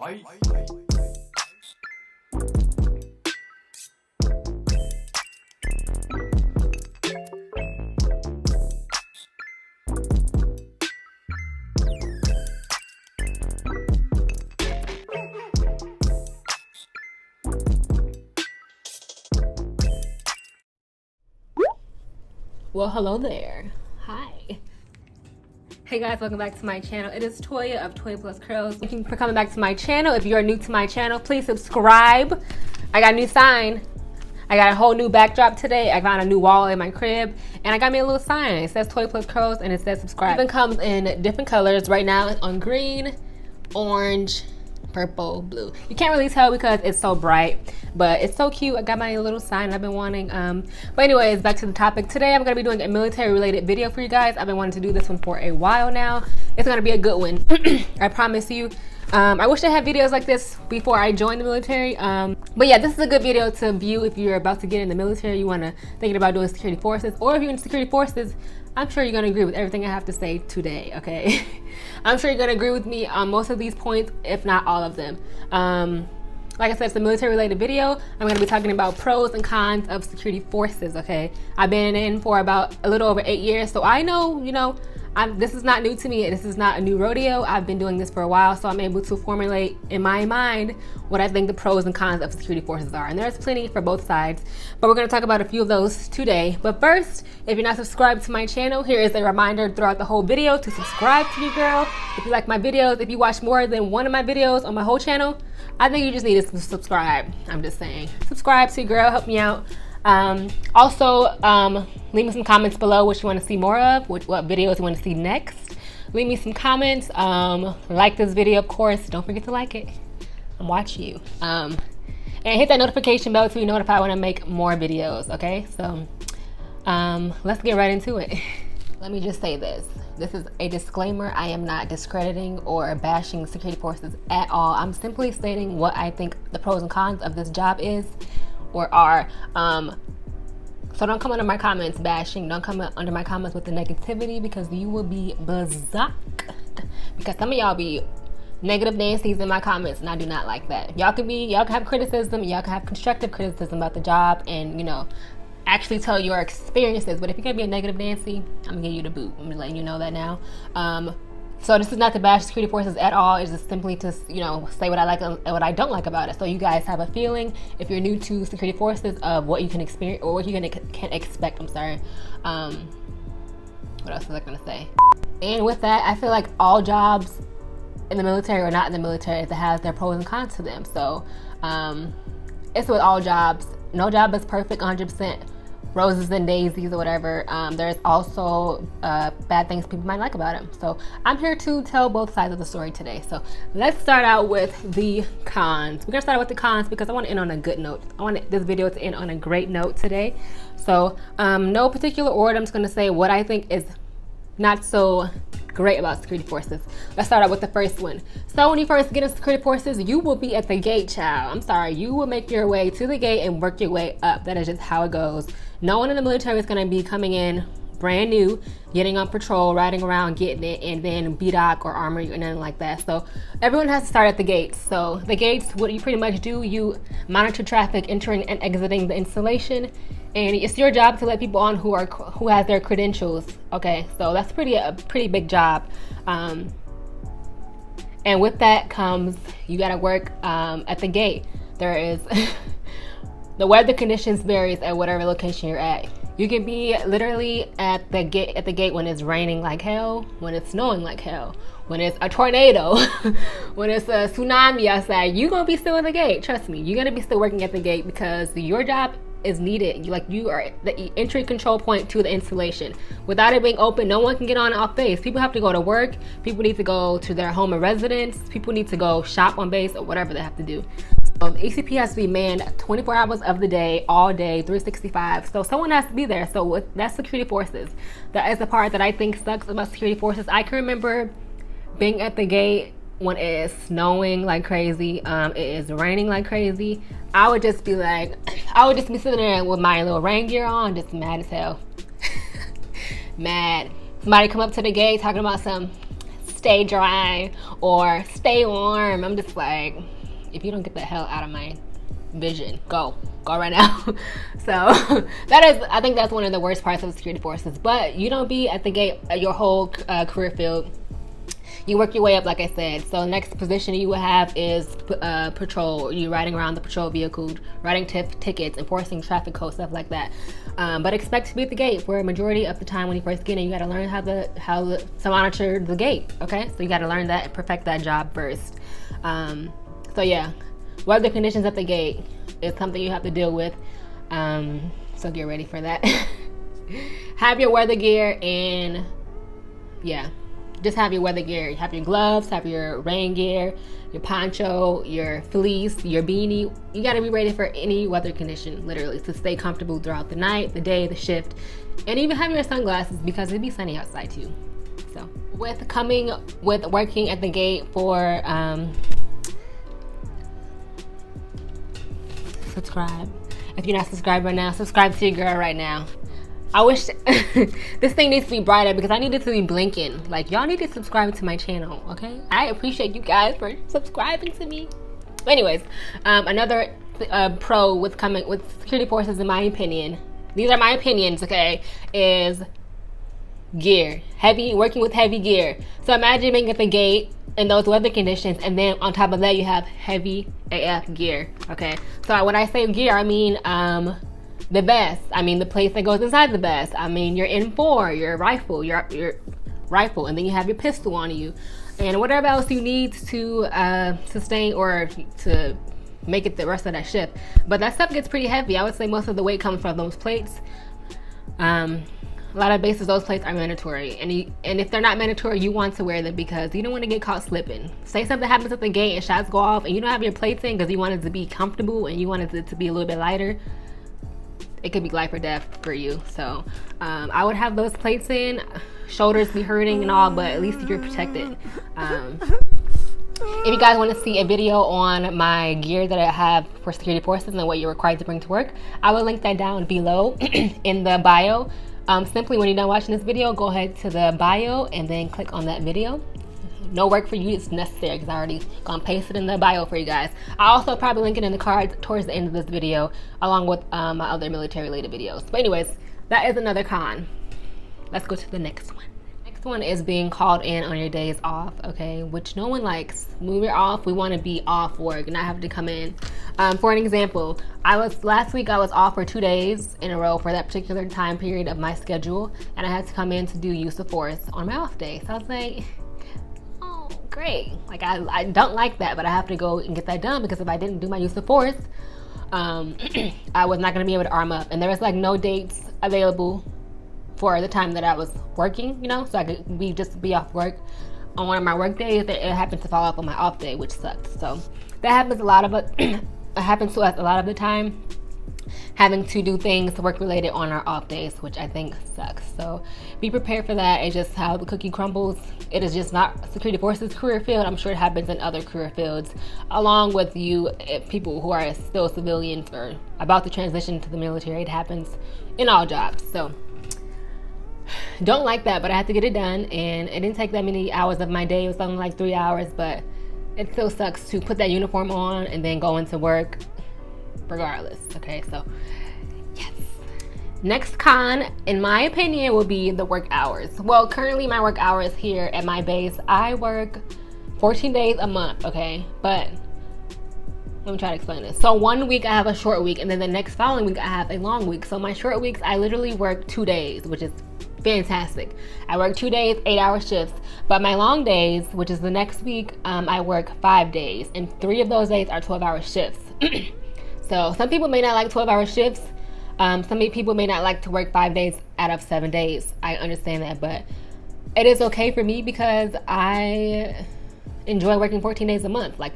Well, hello there. Hi. Hey guys, welcome back to my channel. It is Toya of Toya+Curls. Thank you for coming back to my channel. If you are new to my channel, please subscribe. I got a new sign. I got a whole new backdrop today. I found a new wall in my crib, and I got me a little sign. It says Toya+Curls, and it says subscribe. It comes in different colors. Right now it's on green, orange, purple, blue. You can't really tell because it's so bright, but it's so cute. I got my little sign I've been wanting. But anyways, back to the topic. Today I'm gonna be doing a military related video for you guys. I've been wanting to do this one for a while now. It's gonna be a good one. I promise you. I wish I had videos like this before I joined the military. But yeah, this is a good video to view if you're about to get in the military, you wanna thinking about doing security forces, or if you're in security forces, I'm sure you're gonna agree with everything I have to say today, okay? I'm sure you're gonna agree with me on most of these points, if not all of them. Like I said, it's a military related video. I'm gonna be talking about pros and cons of security forces, okay? I've been in for about a little over 8 years, so I know, you know, this is not new to me. This is not a new rodeo. I've been doing this for a while, so I'm able to formulate in my mind what I think the pros and cons of security forces are. And there's plenty for both sides, but we're gonna talk about a few of those today. But first, if you're not subscribed to my channel, here is a reminder throughout the whole video to subscribe to me, girl. If you like my videos, if you watch more than one of my videos on my whole channel, I think you just need to subscribe. I'm just saying. Subscribe to your girl, help me out. Also, leave me some comments below what you want to see more of, what videos you want to see next. Leave me some comments. Like this video, of course. Don't forget to like it. I'm watching you. And hit that notification bell to be notified when I make more videos, okay? So, let's get right into it. Let me just say this. This is a disclaimer. I am not discrediting or bashing security forces at all. I'm simply stating what I think the pros and cons of this job is or are. So don't come under my comments bashing. Don't come under my comments with the negativity, because you will be berserk. Because some of y'all be negative Nancy's in my comments, and I do not like that. Y'all can have criticism, y'all can have constructive criticism about the job, and you know, actually tell your experiences. But if you're gonna be a negative Nancy, I'm gonna give you the boot. I'm letting you know that now. So this is not to bash security forces at all. It's just simply to, you know, say what I like and what I don't like about it. So you guys have a feeling, if you're new to security forces, of what you can experience or what you can expect. I'm sorry. What else was I gonna say? And with that, I feel like all jobs in the military or not in the military, it has their pros and cons to them. So it's with all jobs. No job is perfect 100%. Roses and daisies or whatever. There's also bad things people might like about him. So I'm here to tell both sides of the story today. So let's start out with the cons. We're gonna start out with the cons because I want to end on a good note. I want this video to end on a great note today. So no particular order. I'm just gonna say what I think is not so great about security forces. Let's start out with the first one. So when you first get into security forces, you will be at the gate, child. I'm sorry, you will make your way to the gate and work your way up. That is just how it goes. No one in the military is going to be coming in brand new, getting on patrol, riding around, getting it, and then BDOC or armory or nothing like that. So everyone has to start at the gates. So the gates, what you pretty much do, you monitor traffic entering and exiting the installation, and it's your job to let people on who has their credentials. Okay, so that's a pretty big job. And with that comes, you got to work at the gate. There is the weather conditions varies at whatever location you're at. You can be literally at the gate when it's raining like hell, when it's snowing like hell, when it's a tornado, when it's a tsunami outside. You're gonna be still at the gate. Trust me, you're gonna be still working at the gate because your job is needed. You are the entry control point to the installation. Without it being open, no one can get on and off base. People have to go to work. People need to go to their home of residence. People need to go shop on base or whatever they have to do. So the ECP has to be manned 24 hours of the day, all day, 365. So someone has to be there. So that's security forces. That is the part that I think sucks about security forces. I can remember being at the gate when it is snowing like crazy, it is raining like crazy. I would just be sitting there with my little rain gear on, just mad as hell. Mad. Somebody come up to the gate talking about some stay dry or stay warm. I'm just like, if you don't get the hell out of my vision, go right now. So I think that's one of the worst parts of security forces. But you don't be at the gate your whole career field. You work your way up, like I said. So next position you will have is patrol. You riding around the patrol vehicle, writing tickets, enforcing traffic codes, stuff like that. But expect to be at the gate for a majority of the time when you first get in. You got to learn how to monitor the gate. Okay, so you got to learn that and perfect that job first. So yeah, weather conditions at the gate is something you have to deal with. So get ready for that. Have your weather gear and yeah. Just have your weather gear. Have your gloves, have your rain gear, your poncho, your fleece, your beanie. You got to be ready for any weather condition, literally, to stay comfortable throughout the night, the day, the shift, and even have your sunglasses because it'd be sunny outside too. So with working at the gate for subscribe. If you're not subscribed right now, subscribe to your girl right now. I wish this thing needs to be brighter because I need it to be blinking. Like, y'all need to subscribe to my channel, okay? I appreciate you guys for subscribing to me. But anyways, another pro with security forces, in my opinion, these are my opinions, okay, is gear. Working with heavy gear. So imagine being at the gate in those weather conditions, and then on top of that you have heavy AF gear, okay? So when I say gear, I mean the vest. I mean the place that goes inside the vest. I mean your M4, your rifle, your rifle, and then you have your pistol on you, and whatever else you need to sustain or to make it the rest of that shift. But that stuff gets pretty heavy. I would say most of the weight comes from those plates. A lot of bases, those plates are mandatory, and if they're not mandatory, you want to wear them because you don't want to get caught slipping. Say something happens at the gate and shots go off, and you don't have your plates in because you wanted to be comfortable and you wanted it to be a little bit lighter. It could be life or death for you. So I would have those plates in. Shoulders be hurting and all, but at least you're protected. If you guys want to see a video on my gear that I have for security forces and what you're required to bring to work, I will link that down below in the bio. Simply when you're done watching this video, go ahead to the bio and then click on that video. No work for you is necessary because I already gonna paste it in the bio for you guys. I'll also probably link it in the cards towards the end of this video along with my other military related videos. But anyways, that is another con. Let's go to the next one. Next one is being called in on your days off, okay, which no one likes. When we're off, we want to be off work and not have to come in. For an example, last week I was off for 2 days in a row for that particular time period of my schedule, and I had to come in to do use of force on my off day. So I was like, oh great, like I don't like that, but I have to go and get that done because if I didn't do my use of force, I was not going to be able to arm up, and there was like no dates available for the time that I was working, you know, so I could just be off work on one of my work days. It happened to fall off on my off day, which sucked. So that happens a lot of it. It happens to us a lot of the time, having to do things work related on our off days, which I think sucks. So be prepared for that. It's just how the cookie crumbles. It is just not security forces career field. I'm sure it happens in other career fields, along with people who are still civilians or about to transition to the military. It happens in all jobs. So don't like that, but I had to get it done, and it didn't take that many hours of my day. It was something like 3 hours, but it still sucks to put that uniform on and then go into work regardless. Okay, so yes. Next con, in my opinion, will be the work hours. Well, currently my work hours here at my base, I work 14 days a month, okay? But let me try to explain this. So 1 week I have a short week, and then the next following week I have a long week. So my short weeks, I literally work 2 days, which is fantastic. I work 2 days, 8-hour shifts. But my long days, which is the next week, I work 5 days, and 3 of those days are 12-hour shifts. So some people may not like 12-hour shifts. Some people may not like to work 5 days out of 7 days. I understand that, but it is okay for me because I enjoy working 14 days a month. Like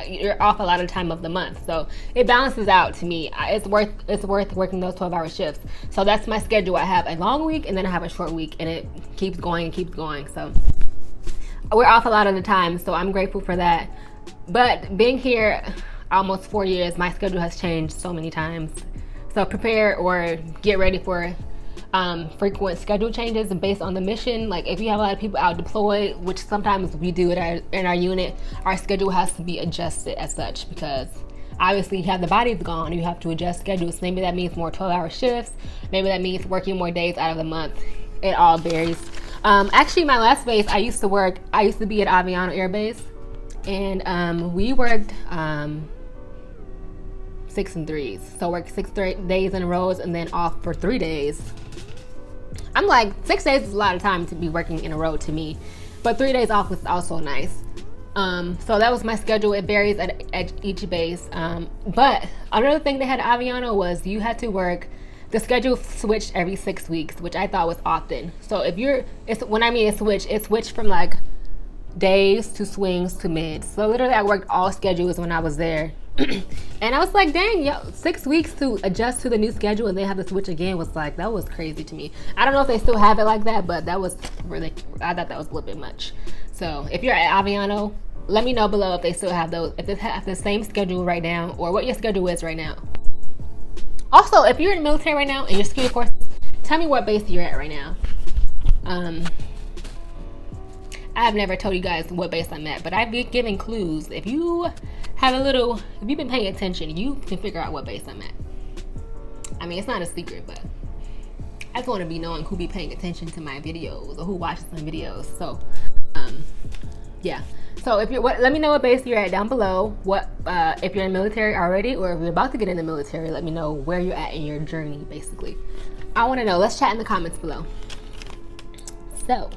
you're off a lot of time of the month, so it balances out to me. It's worth working those 12-hour shifts. So that's my schedule. I have a long week and then I have a short week, and it keeps going and keeps going. So we're off a lot of the time, so I'm grateful for that. But being here almost 4 years, my schedule has changed so many times. So prepare or get ready for frequent schedule changes based on the mission. Like if you have a lot of people out deployed, which sometimes we do in our unit, our schedule has to be adjusted as such, because obviously you have the bodies gone, you have to adjust schedules. Maybe that means more 12-hour shifts, maybe that means working more days out of the month. It all varies. Actually, my last base I used to be at Aviano Air Base, and we worked 6 and 3s. So worked 6 days in a row and then off for 3 days. I'm like, 6 days is a lot of time to be working in a row to me, but 3 days off was also nice. So that was my schedule. It varies at each base. But another thing they had at Aviano was you had to work, the schedule switched every 6 weeks, which I thought was often. So when I mean it switched from like days to swings to mids. So literally I worked all schedules when I was there. And I was like, dang, 6 weeks to adjust to the new schedule and they have to switch again that was crazy to me. I don't know if they still have it like that, but that was really, I thought that was a little bit much. So if you're at Aviano, let me know below if they still have those, if they have the same schedule right now, or what your schedule is right now. Also, if you're in the military right now and you're security forces, tell me what base you're at right now. I've never told you guys what base I'm at, but I've been giving clues. If you've been paying attention, you can figure out what base I'm at. I mean, it's not a secret, but I just want to be knowing who be paying attention to my videos or who watches my videos. So, yeah. So let me know what base you're at down below. If you're in the military already, or if you're about to get in the military, let me know where you're at in your journey, basically. I want to know. Let's chat in the comments below. So,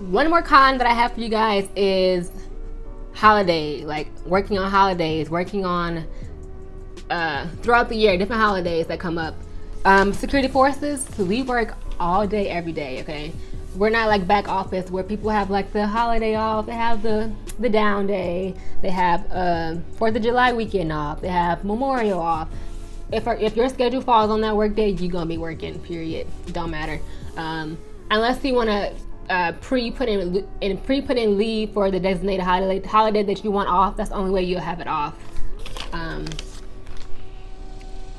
one more con that I have for you guys is holiday, like working on holidays, working on throughout the year, different holidays that come up. Security forces, we work all day, every day, okay? We're not like back office where people have like the holiday off, they have the down day, they have 4th of July weekend off, they have Memorial off. If your schedule falls on that work day, you're gonna be working, period. Don't matter. Unless you wanna pre-put in leave for the designated holiday that you want off. That's the only way you'll have it off.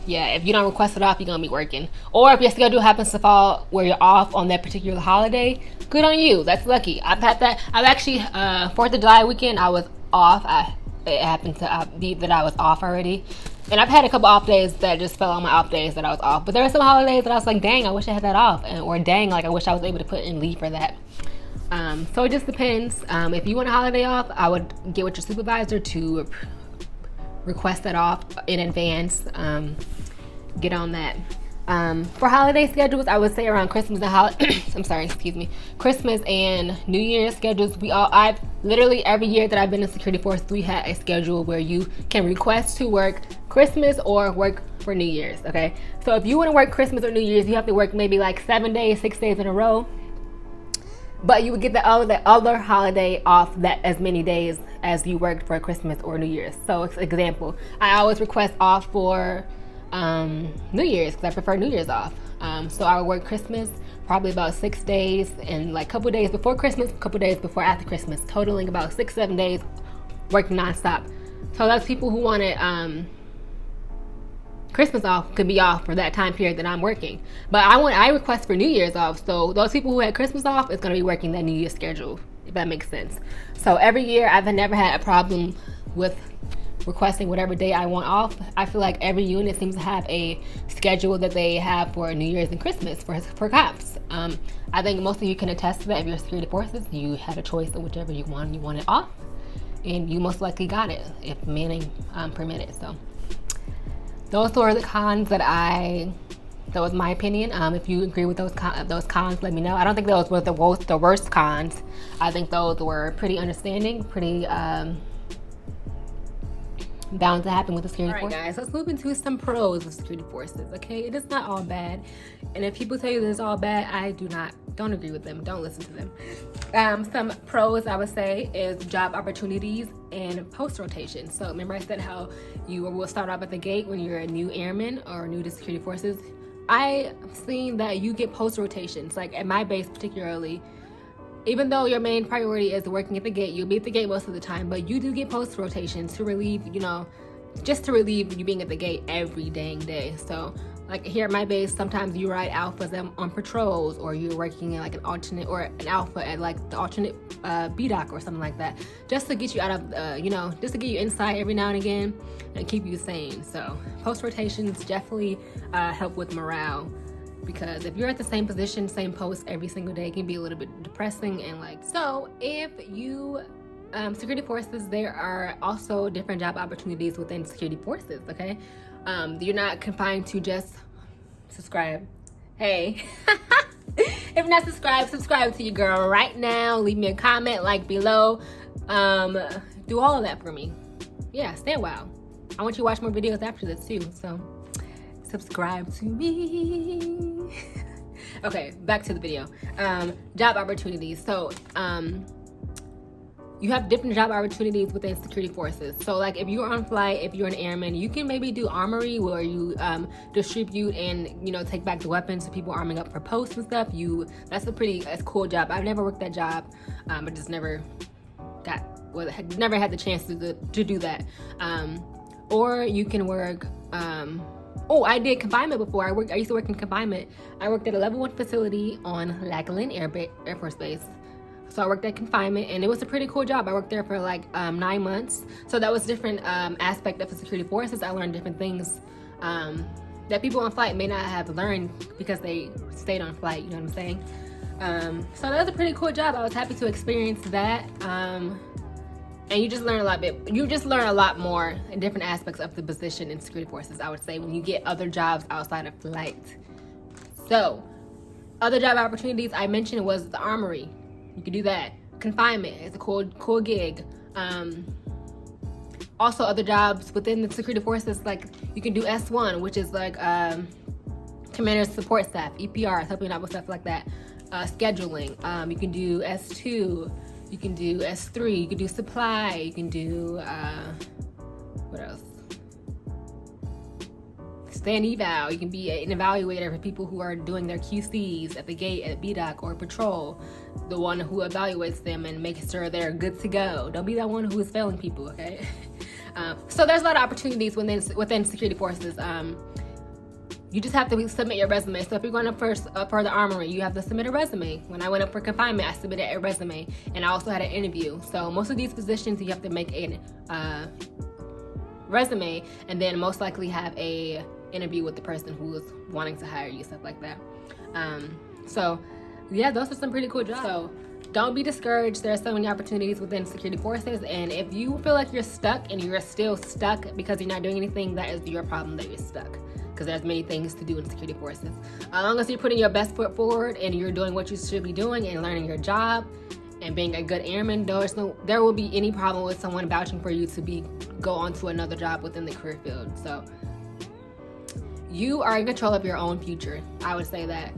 Yeah, if you don't request it off, you're gonna be working. Or if your schedule happens to fall where you're off on that particular holiday, good on you. That's lucky. I've had that. I've actually 4th of July weekend I was off. It happened to be that I was off already. And I've had a couple off days that just fell on my off days that I was off. But there were some holidays that I was like, dang, I wish I had that off. Or dang, like I wish I was able to put in leave for that. So it just depends. If you want a holiday off, I would get with your supervisor to request that off in advance. Get on that. For holiday schedules, I would say around Christmas and Christmas and New Year's schedules. I've literally every year that I've been in security force, we had a schedule where you can request to work Christmas or work for New Year's. Okay, so if you want to work Christmas or New Year's, you have to work maybe like 7 days, 6 days in a row. But you would get the other holiday off that as many days as you worked for Christmas or New Year's. So, example, I always request off for New Year's because I prefer New Year's off. So I would work Christmas probably about 6 days, and like a couple days before Christmas, a couple days before after Christmas, totaling about 6-7 days working nonstop. So those people who wanted Christmas off could be off for that time period that I'm working. But I request for New Year's off. So those people who had Christmas off is going to be working that New Year's schedule, if that makes sense. So every year I've never had a problem with requesting whatever day I want off. I feel like every unit seems to have a schedule that they have for New Year's and Christmas for cops. I think most of you can attest to that. If you're security forces, you had a choice of whichever you wanted off, and you most likely got it if manning permitted. So those were the cons that was my opinion. If you agree with those cons, let me know. I don't think those were the worst cons. I think those were pretty understanding, pretty bound to happen with the security force. Alright guys, let's move into some pros of security forces, okay? It is not all bad. And if people tell you that it's all bad, I don't agree with them. Don't listen to them. Some pros I would say is job opportunities and post rotation. So remember I said how you will start off at the gate when you're a new airman or new to security forces. I've seen that you get post rotations, like at my base particularly. Even though your main priority is working at the gate, you'll be at the gate most of the time, but you do get post rotations to relieve, just to relieve you being at the gate every dang day. So Like here at my base, sometimes you ride alphas on patrols, or you're working in like an alternate or an alpha at like the alternate B-Dock or something like that, just to get you out of, you know, just to get you inside every now and again and keep you sane. So post rotations definitely help with morale, because if you're at the same position, same post every single day, it can be a little bit depressing. And like, so if you security forces, there are also different job opportunities within security forces. Okay, you're not confined to just subscribe. Hey, if you're not subscribed, subscribe to your girl right now. Leave me a comment, like below. Do all of that for me. Yeah, stay a while. I want you to watch more videos after this too, so subscribe to me. Okay, back to the video. Job opportunities. So you have different job opportunities within security forces. So like if you're on flight, if you're an airman, you can maybe do armory, where you distribute and, you know, take back the weapons to people arming up for posts and stuff. That's a cool job. I've never worked that job, but just never had the chance to do that. Or you can work, I did confinement before. I used to work in confinement. I worked at a level 1 facility on Lackland Air Force Base. So I worked at confinement, and it was a pretty cool job. I worked there for like 9 months. So that was different aspect of the security forces. I learned different things that people on flight may not have learned because they stayed on flight, you know what I'm saying? So that was a pretty cool job. I was happy to experience that. And you just learn a lot more in different aspects of the position in security forces, I would say, when you get other jobs outside of flight. So other job opportunities I mentioned was the armory. You can do that. Confinement is a cool gig. Also other jobs within the security forces, like you can do S1, which is like commander support staff, EPR, helping out with stuff like that. Scheduling. You can do S2. You can do S3. You can do supply. You can do what else? Stand eval. You can be an evaluator for people who are doing their QCs at the gate at B-Dock or patrol, the one who evaluates them and makes sure they're good to go. Don't be that one who is failing people, okay? So there's a lot of opportunities within security forces. You just have to submit your resume. So if you're going up first for the armory, you have to submit a resume. When I went up for confinement, I submitted a resume, and I also had an interview. So most of these positions, you have to make a resume, and then most likely have a interview with the person who is wanting to hire you, stuff like that. So yeah, those are some pretty cool jobs. So don't be discouraged. There are so many opportunities within security forces, and if you feel like you're stuck and you're still stuck because you're not doing anything, that is your problem that you're stuck, because there's many things to do in security forces. As long as you're putting your best foot forward and you're doing what you should be doing and learning your job and being a good airman, there will be any problem with someone vouching for you to go on to another job within the career field. So you are in control of your own future. I would say that.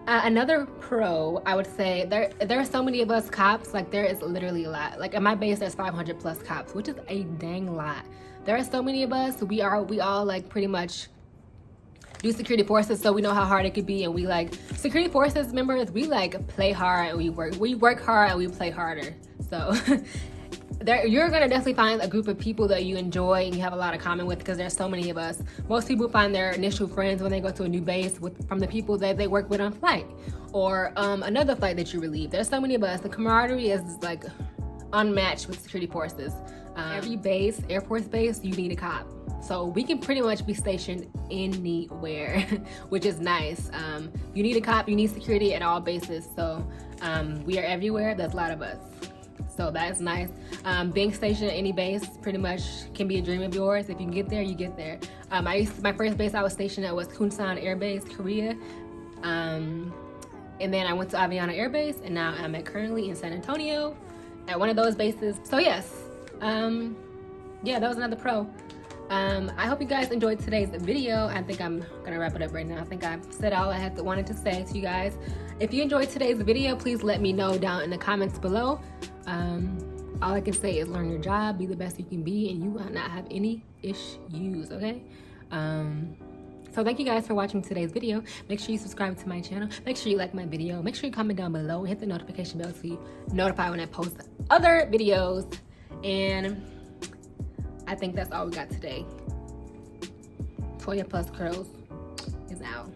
Another pro, I would say, there are so many of us cops. Like there is literally a lot. Like at my base, there's 500 plus cops, which is a dang lot. There are so many of us. We all like pretty much do security forces, so we know how hard it could be. And we like security forces members, we like play hard and we work hard and we play harder. So you're gonna definitely find a group of people that you enjoy and you have a lot of common with, because there's so many of us. Most people find their initial friends when they go to a new base from the people that they work with on flight or another flight that you relieve. There's so many of us. The camaraderie is like unmatched with security forces. Every base, Air Force base, you need a cop. So we can pretty much be stationed anywhere, which is nice. You need a cop, you need security at all bases. So we are everywhere. There's a lot of us. So that's nice. Being stationed at any base pretty much can be a dream of yours. If you can get there, you get there. My first base I was stationed at was Kunsan Air Base, Korea. And then I went to Aviana Air Base, and now I'm currently in San Antonio at one of those bases. So yes, yeah, that was another pro. I hope you guys enjoyed today's video. I think I'm gonna wrap it up right now. I think I've said all I wanted to say to you guys. If you enjoyed today's video, please let me know down in the comments below. All I can say is learn your job, be the best you can be, and you will not have any issues, okay? So thank you guys for watching today's video. Make sure you subscribe to my channel. Make sure you like my video. Make sure you comment down below and hit the notification bell to be notified when I post other videos. And I think that's all we got today. Toya+Curls is out.